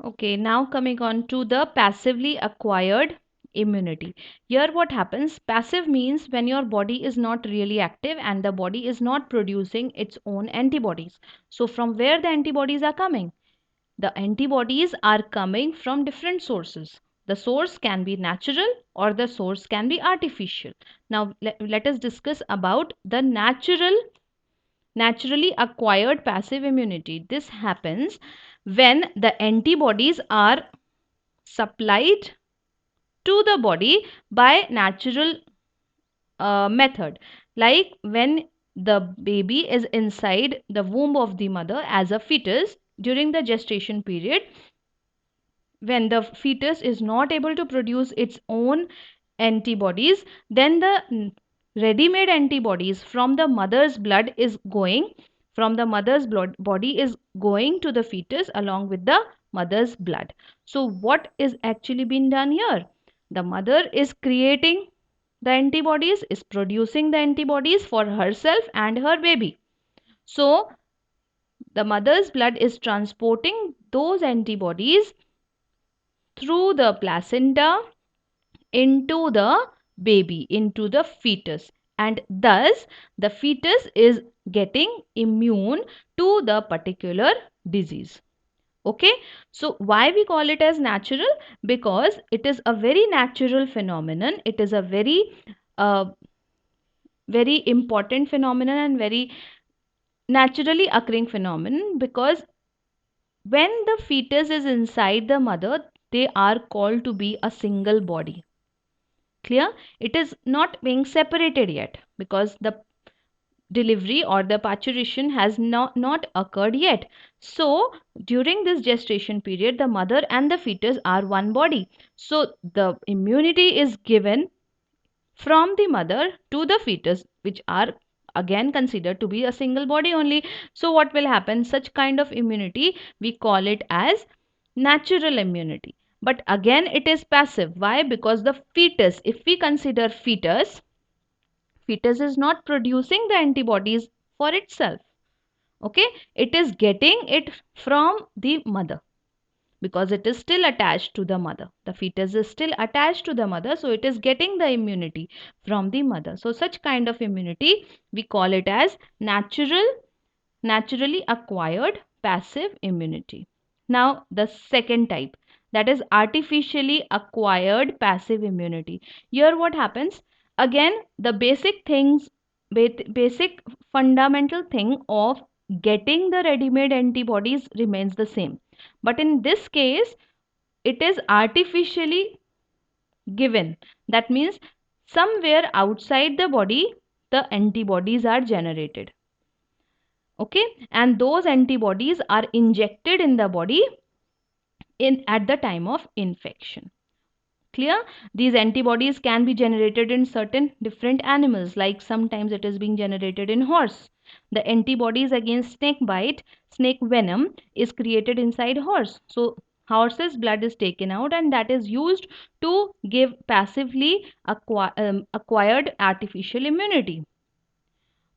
Okay, now coming on to the passively acquired immunity. Here what happens, passive means when your body is not really active and the body is not producing its own antibodies. So from where the antibodies are coming? The antibodies are coming from different sources. The source can be natural or the source can be artificial. Now let us discuss about the naturally acquired passive immunity. This happens when the antibodies are supplied to the body by natural method, like when the baby is inside the womb of the mother as a fetus during the gestation period. When the fetus is not able to produce its own antibodies, then the ready-made antibodies from the mother's blood is going from the mother's blood body is going to the fetus along with the mother's blood. So what is actually being done here? The mother is creating the antibodies, is producing the antibodies for herself and her baby. So the mother's blood is transporting those antibodies through the placenta into the baby, into the fetus, and thus the fetus is getting immune to the particular disease. Okay, so why we call it as natural? Because it is a very natural phenomenon. It is a uh, very important phenomenon and very naturally occurring phenomenon, because when the fetus is inside the mother, they are called to be a single body. Clear? It is not being separated yet because the delivery or the parturition has not occurred yet. So during this gestation period, the mother and the fetus are one body. So the immunity is given from the mother to the fetus, which are again considered to be a single body only. So what will happen? Such kind of immunity, we call it as natural immunity. But again it is passive. Why? Because the fetus, if we consider fetus is not producing the antibodies for itself. Okay, it is getting it from the mother because it is still attached to the mother. The fetus is still attached to the mother, so it is getting the immunity from the mother. So such kind of immunity, we call it as naturally acquired passive immunity. Now the second type, that is artificially acquired passive immunity. Here what happens? Again, the basic fundamental thing of getting the ready-made antibodies remains the same. But in this case, it is artificially given. That means somewhere outside the body, the antibodies are generated. Okay, and those antibodies are injected in the body at the time of infection. Clear? These antibodies can be generated in certain different animals, like sometimes it is being generated in horse. The antibodies against snake bite, snake venom is created inside horse. So horse's blood is taken out and that is used to give passively acquired artificial immunity.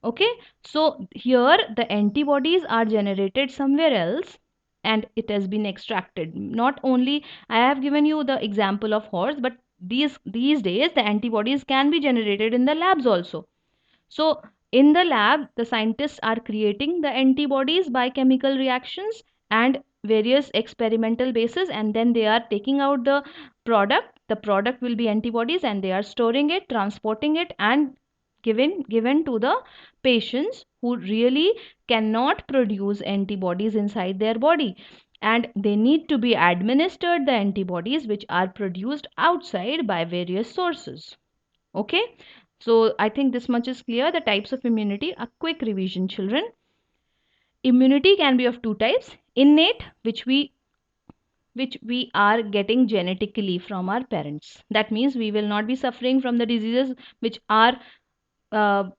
Okay, so here the antibodies are generated somewhere else and it has been extracted. Not only I have given you the example of horse, but these days the antibodies can be generated in the labs also. So in the lab, the scientists are creating the antibodies by chemical reactions and various experimental bases, and then they are taking out the product. The product will be antibodies and they are storing it, transporting it, and given to the patients who really cannot produce antibodies inside their body, and they need to be administered the antibodies which are produced outside by various sources. Okay, so I think this much is clear. The types of immunity, a quick revision children. Immunity can be of two types: innate, which we are getting genetically from our parents. That means we will not be suffering from the diseases which are uh,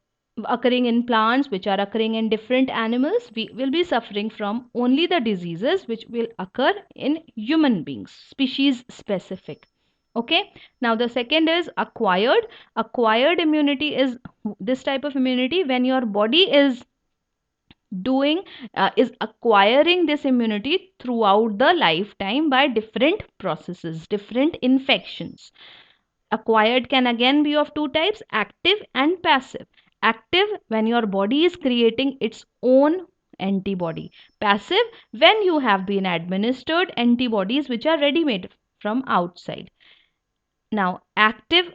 occurring in plants, which are occurring in different animals. We will be suffering from only the diseases which will occur in human beings, species specific. Okay, now the second is acquired. Acquired immunity is this type of immunity when your body is is acquiring this immunity throughout the lifetime by different processes, different infections. Acquired can again be of two types, active and passive. Active, when your body is creating its own antibody. Passive, when you have been administered antibodies which are ready made from outside. Now, active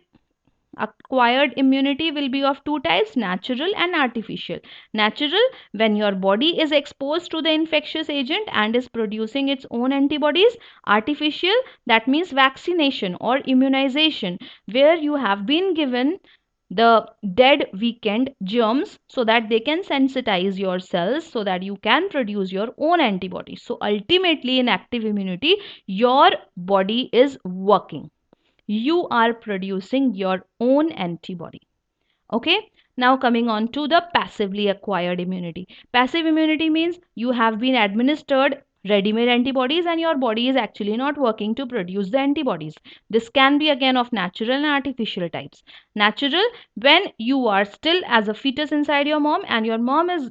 acquired immunity will be of two types, natural and artificial. Natural, when your body is exposed to the infectious agent and is producing its own antibodies. Artificial, that means vaccination or immunization, where you have been given the dead weakened germs so that they can sensitize your cells so that you can produce your own antibodies. So ultimately in active immunity, your body is working, you are producing your own antibody. Okay, now coming on to the passively acquired immunity. Passive immunity means you have been administered ready-made antibodies and your body is actually not working to produce the antibodies. This can be again of natural and artificial types. Natural, when you are still as a fetus inside your mom and your mom is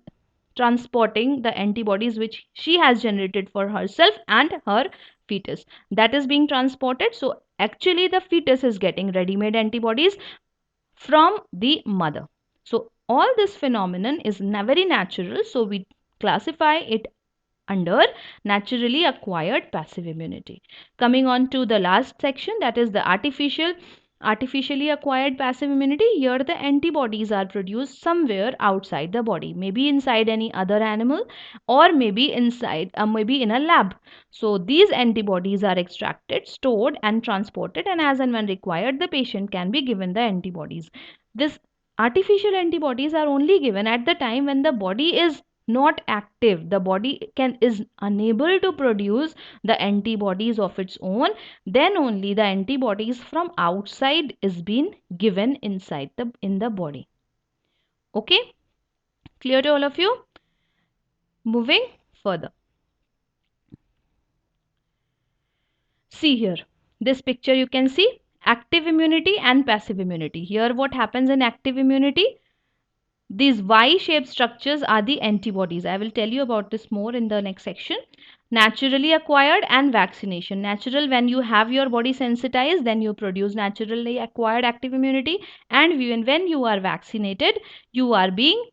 transporting the antibodies which she has generated for herself and her fetus, that is being transported. So actually the fetus is getting ready-made antibodies from the mother. So all this phenomenon is very natural, so we classify it under naturally acquired passive immunity. Coming on to the last section, that is the artificially acquired passive immunity. Here the antibodies are produced somewhere outside the body, maybe inside any other animal or maybe inside maybe in a lab. So these antibodies are extracted, stored and transported, and as and when required the patient can be given the antibodies. This artificial antibodies are only given at the time when the body is not active, the body is unable to produce the antibodies of its own, then only the antibodies from outside is being given inside in the body. Okay, clear to all of you? Moving further, see here this picture, you can see active immunity and passive immunity. Here what happens in active immunity, these Y-shaped structures are the antibodies. I will tell you about this more in the next section. Naturally acquired and vaccination. Natural, when you have your body sensitized, then you produce naturally acquired active immunity. And when you are vaccinated, you are being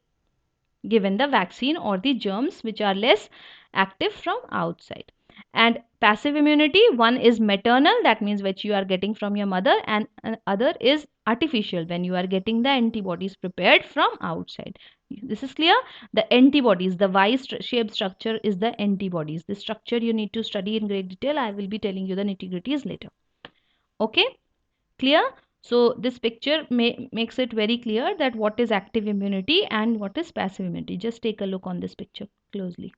given the vaccine or the germs which are less active from outside. And passive immunity, one is maternal, that means which you are getting from your mother, and other is artificial, when you are getting the antibodies prepared from outside. This is clear? The antibodies, the Y-shaped structure is the antibodies. The structure you need to study in great detail. I will be telling you the nitty-gritties later. Okay, clear? So this picture makes it very clear that what is active immunity and what is passive immunity. Just take a look on this picture closely.